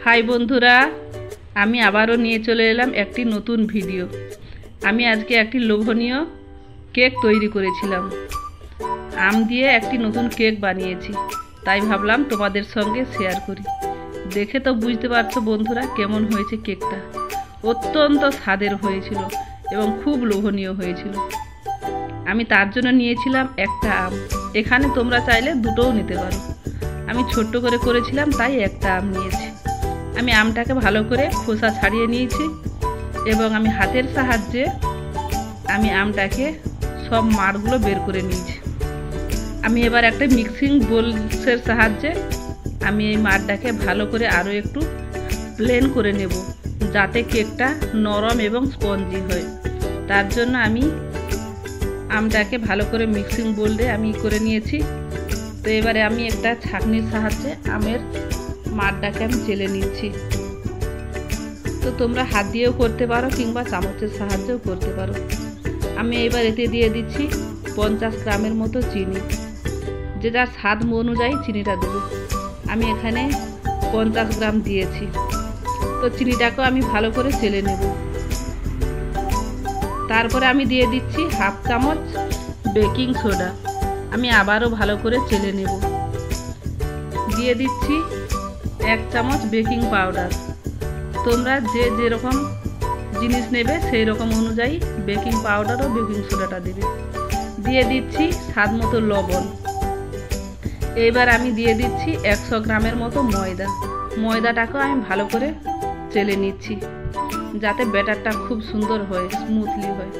High বন্ধুরা, আমি আবারও নিয়ে চলে এলাম একটি নতুন ভিডিও। আমি আজকে একটি লোভনীয় কেক তৈরি করেছিলাম। আম দিয়ে একটি নতুন কেক বানিয়েছি, তাই ভাবলাম তোমাদের সঙ্গে শেয়ার করি। দেখে তো বুঝতে পারছো বন্ধুরা কেমন হয়েছে কেকটা। অত্যন্ত স্বাদের হয়েছিল এবং খুব লোভনীয় হয়েছিল। আমি তার জন্য নিয়েছিলাম একটা আম। এখানে তোমরা চাইলে দুটোও নিতে পারো। আমি ছোট্ট করে করেছিলাম তাই একটা আম নিয়েছি। আমি আমটাকে ভালো করে খোসা ছাড়িয়ে নিয়েছি এবং আমি হাতের সাহায্যে আমি আমটাকে সব মাড়গুলো বের করে নিয়েছি। আমি এবার একটা মিক্সিং বোলসের সাহায্যে আমি এই মাড়টাকে ভালো করে আরও একটু প্লেন করে নেব, যাতে কেকটা নরম এবং স্পঞ্জি হয়। তার জন্য আমি আমটাকে ভালো করে মিক্সিং বোলে আমি করে নিয়েছি। তো এবারে আমি একটা ছাঁকনির সাহায্যে আমের মাড়টাকে আমি চেলে নিচ্ছি। তো তোমরা হাত দিয়েও করতে পারো কিংবা চামচের সাহায্যেও করতে পারো। আমি এবার এতে দিয়ে দিচ্ছি 50 গ্রামের মতো চিনি। যে যার স্বাদ অনুযায়ী চিনিটা দেবো। আমি এখানে 50 গ্রাম দিয়েছি। তো চিনিটাকেও আমি ভালো করে চেলে নেব। তারপরে আমি দিয়ে দিচ্ছি হাফ চামচ বেকিং সোডা। আমি আবারও ভালো করে চেলে নেব। দিয়ে দিচ্ছি 1 চামচ বেকিং পাউডার। তোমরা যে যেরকম জিনিস নেবে সেই রকম অনুযায়ী বেকিং পাউডার ও বেকিং সোডাটা দেবে। দিয়ে দিচ্ছি স্বাদ মতো লবণ। এইবার আমি দিয়ে দিচ্ছি 100 গ্রামের মতো ময়দা। ময়দাটাকেও আমি ভালো করে চেলে নিচ্ছি, যাতে ব্যাটারটা খুব সুন্দর হয়, স্মুথলি হয়।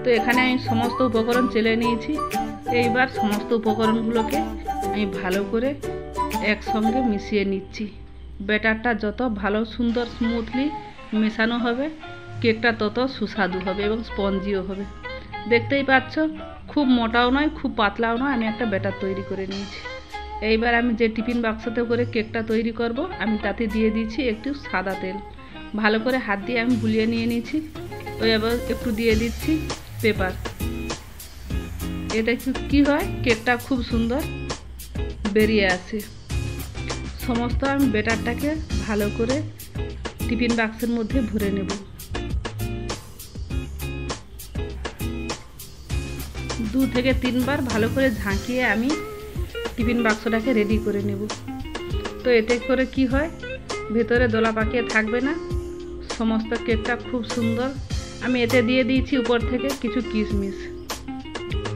তো এখানে আমি সমস্ত উপকরণ চেলে নিয়েছি। এইবার সমস্ত উপকরণগুলোকে আমি ভালো করে একসঙ্গে মিশিয়ে নিচ্ছি। ব্যাটারটা যত ভালো সুন্দর স্মুথলি মেশানো হবে, কেকটা তত সুস্বাদু হবে এবং স্পঞ্জিও হবে। দেখতেই পাচ্ছ, খুব মোটাও নয় খুব পাতলাও নয়। আমি একটা ব্যাটার তৈরি করে নিয়েছি। এইবার আমি যে টিফিন বাক্সতে করে কেকটা তৈরি করব, আমি তাতে দিয়ে দিচ্ছি একটু সাদা তেল। ভালো করে হাত দিয়ে আমি বুলিয়ে নিয়ে নিয়েছি। তো এবার একটু দিয়ে দিচ্ছি পেপার। এটা কি হয়, কেকটা খুব সুন্দর বেরিয়ে আসে। সমস্ত আমি ব্যাটারটাকে ভালো করে টিফিন বাক্সের মধ্যে ভরে নেব। 2 থেকে 3 বার ভালো করে ঝাঁকিয়ে আমি টিফিন বাক্সটাকে রেডি করে নেব। তো এতে করে কি হয়, ভেতরে দলা পাকিয়ে থাকবে না। সমস্ত কেকটা খুব সুন্দর। আমি এতে দিয়ে দিয়েছি উপর থেকে কিছু কিশমিশ।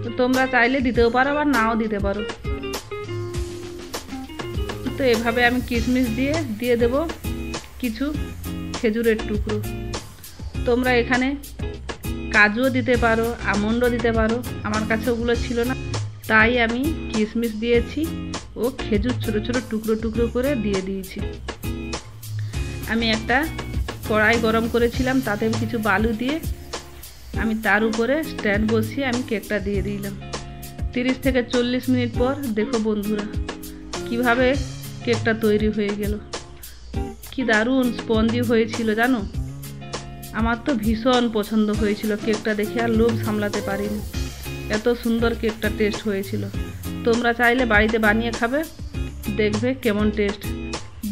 তো তোমরা চাইলে দিতেও পারো বা নাও দিতে পারো। তো এভাবে আমি কিশমিশ দিয়ে দেব কিছু খেজুরের টুকরো। তোমরা এখানে কাজুও দিতে পারো, আমন্ডও দিতে পারো। আমার কাছে ওগুলো ছিল না, তাই আমি কিশমিশ দিয়েছি ও খেজুর ছোট ছোট টুকরো টুকরো করে দিয়ে দিয়েছি। আমি একটা কড়াই গরম করেছিলাম, তাতে কিছু বালু দিয়ে আমি তার উপরে স্ট্যান্ড বসিয়ে আমি কেকটা দিয়ে দিলাম। 30 থেকে 40 মিনিট পর দেখো বন্ধুরা কিভাবে কেকটা তৈরি হয়ে গেল। কি দারুণ স্পঞ্জি হয়েছিল জানো। আমার তো ভীষণ পছন্দ হয়েছিল কেকটা দেখে, আর লোভ সামলাতে পারিনি। এত সুন্দর কেকটা টেস্ট হয়েছিল। তোমরা চাইলে বাড়িতে বানিয়ে খাবে, দেখবে কেমন টেস্ট।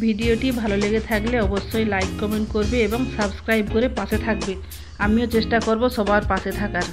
ভিডিওটি ভালো লেগে থাকলে অবশ্যই লাইক কমেন্ট করবে এবং সাবস্ক্রাইব করে পাশে থাকবে। আমিও চেষ্টা করব সবার পাশে থাকার।